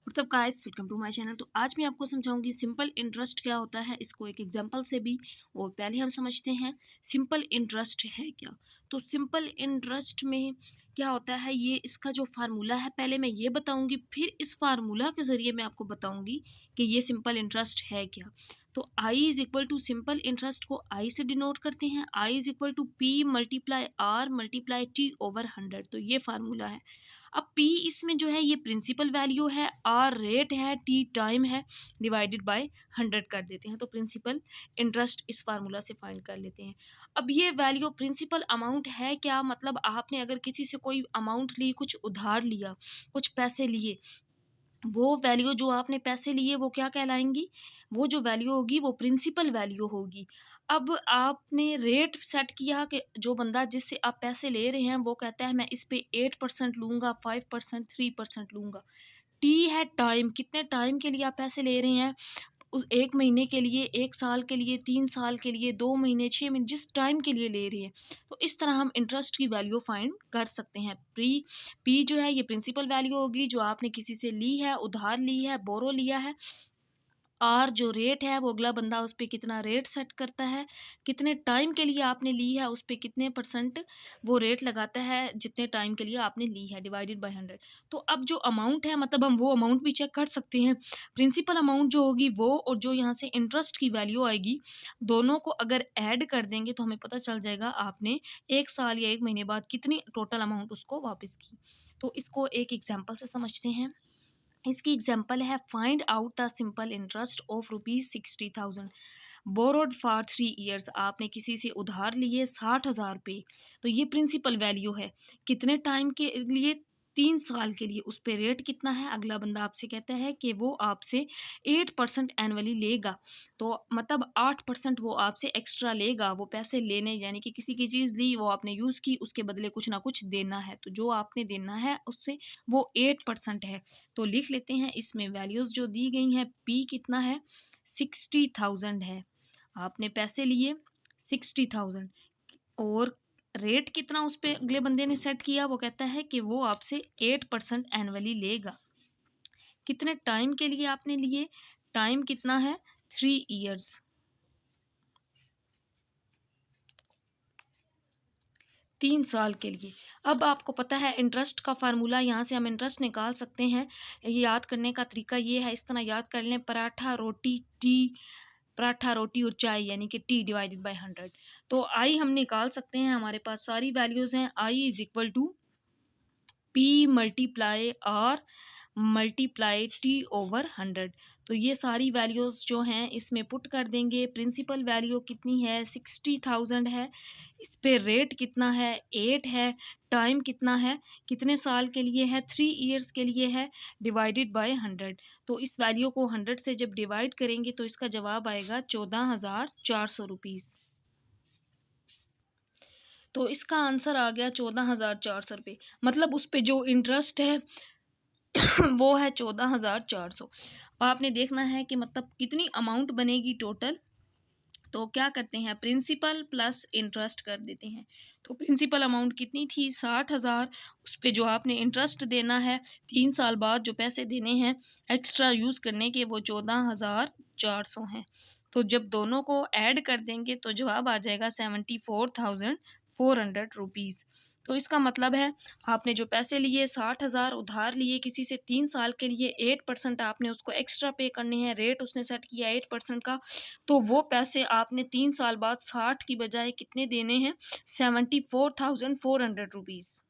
WhatsApp guys, welcome to my channel. तो आज मैं आपको समझाऊंगी सिंपल इंटरेस्ट क्या होता है, इसको एक एग्जांपल से भी। और पहले हम समझते हैं सिंपल इंटरेस्ट है क्या। तो सिंपल इंटरेस्ट में क्या होता है, ये इसका जो फार्मूला है पहले मैं ये बताऊंगी, फिर इस फार्मूला के ज़रिए मैं आपको बताऊंगी कि ये सिंपल इंटरेस्ट है क्या। तो I is equal to simple interest को आई से डिनोट करते हैं। I is equal to P multiply R multiply T over 100। तो ये फार्मूला है। अब P इसमें जो है ये प्रिंसिपल वैल्यू है, R रेट है, T टाइम है, डिवाइडेड बाय 100 कर देते हैं। तो प्रिंसिपल इंटरेस्ट इस फार्मूला से फाइंड कर लेते हैं। अब ये वैल्यू प्रिंसिपल अमाउंट है क्या, मतलब आपने अगर किसी से कोई अमाउंट ली, कुछ उधार लिया, कुछ पैसे लिए, वो वैल्यू जो आपने पैसे लिए वो क्या कहलाएंगी, वो जो वैल्यू होगी वो प्रिंसिपल वैल्यू होगी। अब आपने रेट सेट किया कि जो बंदा जिससे आप पैसे ले रहे हैं वो कहता है मैं इस पे 8% लूँगा, 5%, 3% लूँगा। टी है टाइम, कितने टाइम के लिए आप पैसे ले रहे हैं, 1 महीने के लिए, 1 साल के लिए, 3 साल के लिए, 2 महीने, 6 महीने, जिस टाइम के लिए ले रहे हैं। तो इस तरह हम इंटरेस्ट की वैल्यू फाइंड कर सकते हैं। पी जो है ये प्रिंसिपल वैल्यू होगी जो आपने किसी से ली है, उधार ली है, बोरो लिया है। और जो रेट है वो अगला बंदा उस पे कितना रेट सेट करता है, कितने टाइम के लिए आपने ली है, उस पे कितने परसेंट वो रेट लगाता है जितने टाइम के लिए आपने ली है, डिवाइडेड बाय 100। तो अब जो अमाउंट है, मतलब हम वो अमाउंट भी चेक कर सकते हैं। प्रिंसिपल अमाउंट जो होगी वो, और जो यहाँ से इंटरेस्ट की वैल्यू आएगी, दोनों को अगर ऐड कर देंगे तो हमें पता चल जाएगा आपने 1 साल या 1 महीने बाद कितनी टोटल अमाउंट उसको वापस की। तो इसको एक एग्जाम्पल से समझते हैं। इसकी एग्जाम्पल है, find out the simple interest of ₹60,000 borrowed for 3 years. आपने किसी से उधार लिए 60,000 रुपये। तो ये प्रिंसिपल वैल्यू है, कितने टाइम के लिए, 3 साल के लिए। उस पे रेट कितना है, अगला बंदा आपसे कहता है कि वो आपसे 8% एनुअली लेगा। तो मतलब 8% वो आपसे एक्स्ट्रा लेगा, वो पैसे लेने, यानी कि किसी की चीज़ ली, वो आपने यूज़ की, उसके बदले कुछ ना कुछ देना है। तो जो आपने देना है उससे वो 8% है। तो लिख लेते हैं, इसमें वैल्यूज़ जो दी गई हैं, पी कितना है, 60,000 है। आपने पैसे लिए 60,000, और रेट कितना उस पे अगले बंदे ने सेट किया, वो कहता है कि वो आपसे 8% एनुअली लेगा। कितने टाइम के लिए आपने लिए, टाइम कितना है, 3 ईयर्स, 3 साल के लिए। अब आपको पता है इंटरेस्ट का फार्मूला, यहाँ से हम इंटरेस्ट निकाल सकते हैं। ये याद करने का तरीका ये है, इस तरह याद कर लें, पराठा रोटी टी, पराठा रोटी और चाय, यानी कि टी डिवाइडेड बाय 100। तो आई हम निकाल सकते हैं, हमारे पास सारी वैल्यूज़ हैं। I is equal to P multiply R multiply T over 100। तो ये सारी वैल्यूज़ जो हैं इसमें पुट कर देंगे। प्रिंसिपल वैल्यू कितनी है, 60,000 है। इस पे रेट कितना है, 8 है। टाइम कितना है, कितने साल के लिए है, 3 ईयर्स के लिए है, डिवाइडेड बाय 100। तो इस वैल्यू को 100 से जब डिवाइड करेंगे तो इसका जवाब आएगा 14,400 रुपीज़। तो इसका आंसर आ गया 14,400 रुपये। मतलब उस पे जो इंटरेस्ट है वो है 14,400। अब आपने देखना है कि मतलब कितनी अमाउंट बनेगी टोटल। तो क्या करते हैं, प्रिंसिपल प्लस इंटरेस्ट कर देते हैं। तो प्रिंसिपल अमाउंट कितनी थी, 60,000। उस पे जो आपने इंटरेस्ट देना है 3 साल बाद, जो पैसे देने हैं एक्स्ट्रा यूज़ करने के, वो 14,400 हैं। तो जब दोनों को ऐड कर देंगे तो जवाब आ जाएगा 74,400 रुपीज़। तो इसका मतलब है, आपने जो पैसे लिए 60,000 उधार लिए किसी से, 3 साल के लिए, 8% आपने उसको एक्स्ट्रा पे करने हैं, रेट उसने सेट किया 8% का। तो वो पैसे आपने 3 साल बाद 60 की बजाय कितने देने हैं, 74,400 रुपीज़।